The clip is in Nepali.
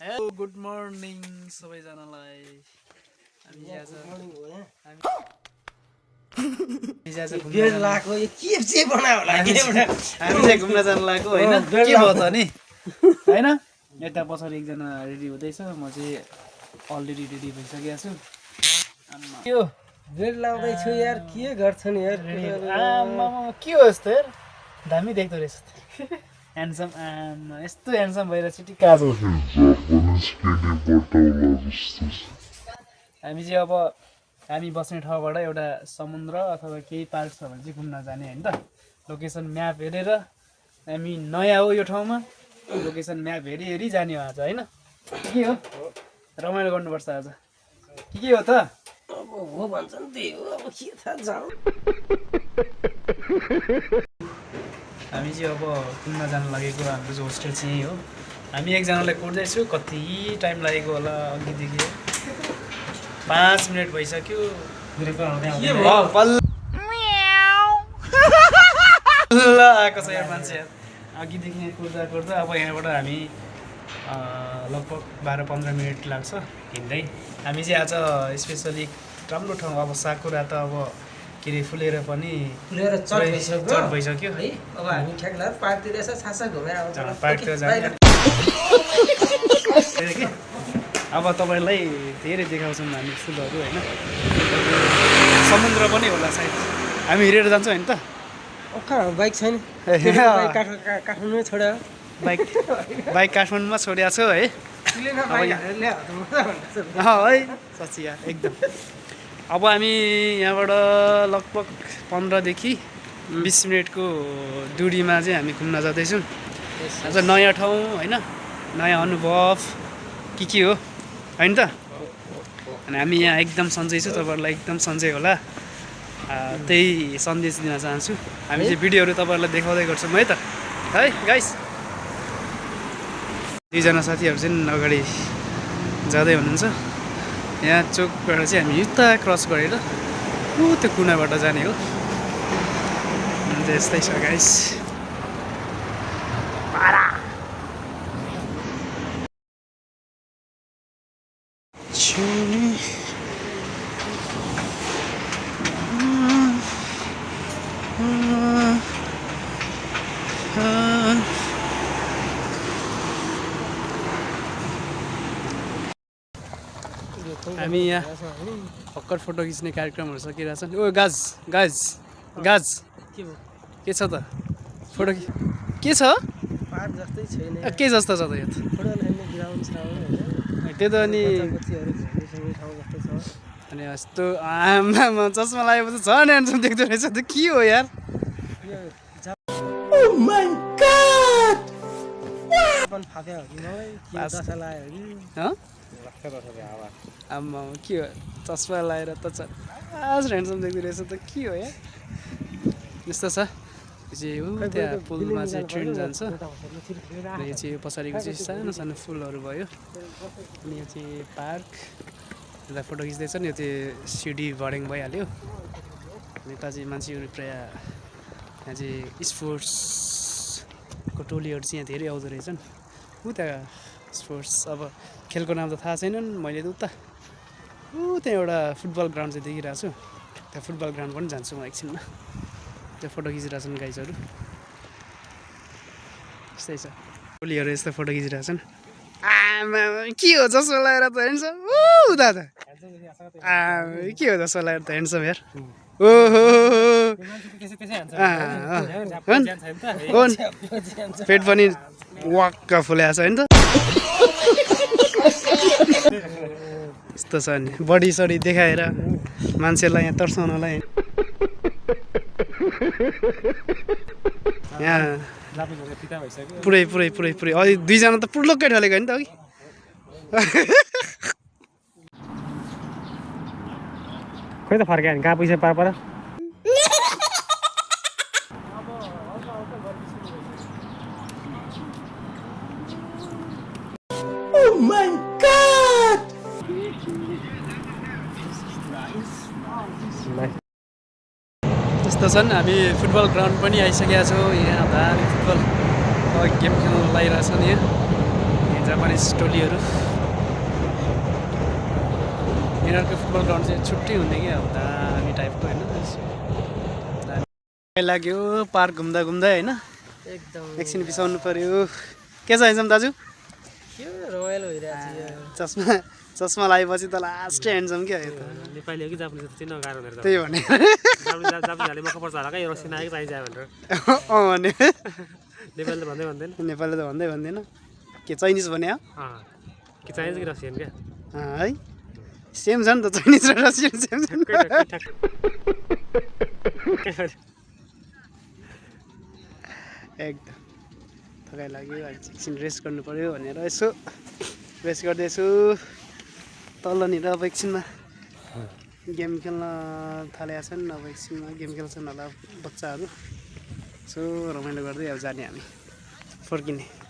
हेलो गुड मर्निङ सबैजनालाई। हामी आज घुम्न जान लाग्यो होइन। के भयो त नि होइन। यता पछाडि एकजना रेडी हुँदैछ, म चाहिँ अलरेडी रेडी भइसकेको छु। यो रेड लाउँदैछु यार, के गर्छन् यार। के हो यस्तो यार, दामी देख्दो रहेछ ह्यान्डसम। यस्तो ह्यान्डसम भएर चिटिक्क आज हामी चाहिँ अब हामी बस्ने ठाउँबाट एउटा समुद्र अथवा केही पार्क छ भने चाहिँ घुम्न जाने होइन त। लोकेसन म्याप हेरेर, हामी नयाँ हो यो ठाउँमा, लोकेसन म्याप हेरी हेरी जाने हो आज होइन। के हो रमाइलो गर्नुपर्छ आज। के हो त अब हो भन्छन् त्यही हो, अब के थाहा जाऊ। हामी चाहिँ अब घुम्न जान लागेको हाम्रो चाहिँ होस्टेल चाहिँ यही हो। हामी एकजनालाई कुर्दैछु, कति टाइम लागेको होला अघिदेखि 5 मिनट भइसक्यो। ल आएको छ यार मान्छे अघिदेखि कुर्दा कुर्दा। अब यहाँबाट हामी लगभग 12-15 मिनट लाग्छ हिँड्दै। हामी चाहिँ आज स्पेसली राम्रो ठाउँ, अब साकुरा त अब के अरे फुलेर पनि चट भइसक्यो है। अब हामी ठ्याक्ला पार्कतिर यसो छासा घुमेर आउँछ। पार्कतिर जाने अब तपाईँलाई धेरै देखाउँछौँ हामी फुलहरू होइन। समुद्र पनि होला सायद, हामी हिँडेर जान्छौँ होइन त। कहाँ बाइक छैन, काठमाडौँ छोड्यो। बाइक काठमाडौँमा छोडेको छु है। है साँच्ची यार एकदम। अब हामी यहाँबाट लगभग 15देखि 20 मिनटको दुरीमा चाहिँ हामी घुम्न जाँदैछौँ। आज नयाँ ठाउँ होइन, नयाँ अनुभव के हो होइन त। अनि हामी यहाँ एकदम सन्चै छु, तपाईँहरूलाई एकदम सन्चै होला त्यही सन्देश दिन चाहन्छु। हामी चाहिँ भिडियोहरू तपाईँहरूलाई देखाउँदै गर्छौँ है त है गाइस। दुईजना साथीहरू चाहिँ अगाडि जाँदै हुनुहुन्छ। यहाँ चोकबाट चाहिँ हामी उता क्रस गरेर त्यो कुनाबाट जाने हो। अन्त यस्तै छ गाइस। हामी यहाँ भर्खर फोटो खिच्ने कार्यक्रमहरू सकिरहेछन्। ओ गाज गाज गाज के छ त फोटो के छ पार्क जस्तै छैन, के जस्तो छ त यो त। फुटबल खेल्ने ग्राउन्ड छ त्यो त अनि अनि यस्तो आमा चस्मा लागेपछि झन् ह्यान्डसम देख्दो रहेछ त। के हो यार, आमा के हो चस्मा लगाएर त आज ह्यान्डसम देख्दो रहेछ त। के हो यार यस्तो छ। यो चाहिँ हो त्यहाँ पुलमा चाहिँ ट्रेन जान्छ। र यो चाहिँ पछाडिको चाहिँ सानो सानो फुलहरू भयो। अनि यो चाहिँ पार्क, यता फोटो खिच्दैछन्। यो चाहिँ सिडी भर्डिङ भइहाल्यो। अनि यता चाहिँ मान्छेहरू प्रायः यहाँ चाहिँ स्पोर्ट्सको टोलीहरू चाहिँ यहाँ धेरै आउँदो रहेछन्। उता स्पोर्ट्स अब खेलको नाम त थाहा छैनन्। मैले त उता त्यहाँ एउटा फुटबल ग्राउन्ड चाहिँ देखिरहेको छु। त्यहाँ फुटबल ग्राउन्ड पनि जान्छु म एकछिनमा। त्यहाँ फोटो खिचिरहेछन् गाइजहरू। यस्तै छ, टोलीहरू यस्तो फोटो खिचिरहेछन्। आमा के हो जसो लगाएर त ह्यान्डसम दादा। के हो जसो लगाएर त ह्यान्डसम यार। ओहो पेट पनि वाक्क फुलेको छ होइन त। यस्तो छ नि बडी सडी देखाएर मान्छेलाई यहाँ तर्साउनलाई। यहाँ पुरै पुरै पुरै पुरै अलि दुईजना त पुर्लुक्कै ढलेको होइन त अघि। खोइ त फर्क्यो नि कहाँ पैसा पर यस्तो छन्। हामी फुटबल ग्राउन्ड पनि आइसकेका छौँ। यहाँ भारी फुटबल गेम खेल्न लागिरहेछन्। यहाँ जापानिज टोलीहरू यिनीहरूको फुटबल ग्राउन्ड चाहिँ छुट्टै हुने क्या अब दामी टाइपको होइन लाग्यो पार्क घुम्दा घुम्दा होइन एकदम एकछिन बिसाउनु पर्यो के छ हेन्सम दाजु के रमाइलो भइरहेको छ चस्मा चस्मा लगाएपछि त लास्ट ह्यान्डसम क्या यो त नेपाली हो कि जापानिज त चिन्न गाह्रो हुँदो रहेछ त्यही भने जापानिजहरूले मख पर्छ होला क्या यो रसिना आएको चाहिन्छ भनेर भने नेपाली त भन्दै भन्दैन नेपाली त भन्दै भन्दैन के चाइनिज भने कि चाहिन्छ कि रसियन क्या है सेम छ नि त चाइनिज र रसियन सेम छ एकदम थकाइ लाग्यो एकछिन रेस्ट गर्नु पऱ्यो भनेर यसो रेस्ट गर्दैछु तलनिर अब एकछिनमा गेम खेल्न थालेका छन् अब एकछिनमा गेम खेल्छन् होला बच्चाहरू यसो रमाइलो गर्दै अब जाने हामी फर्किने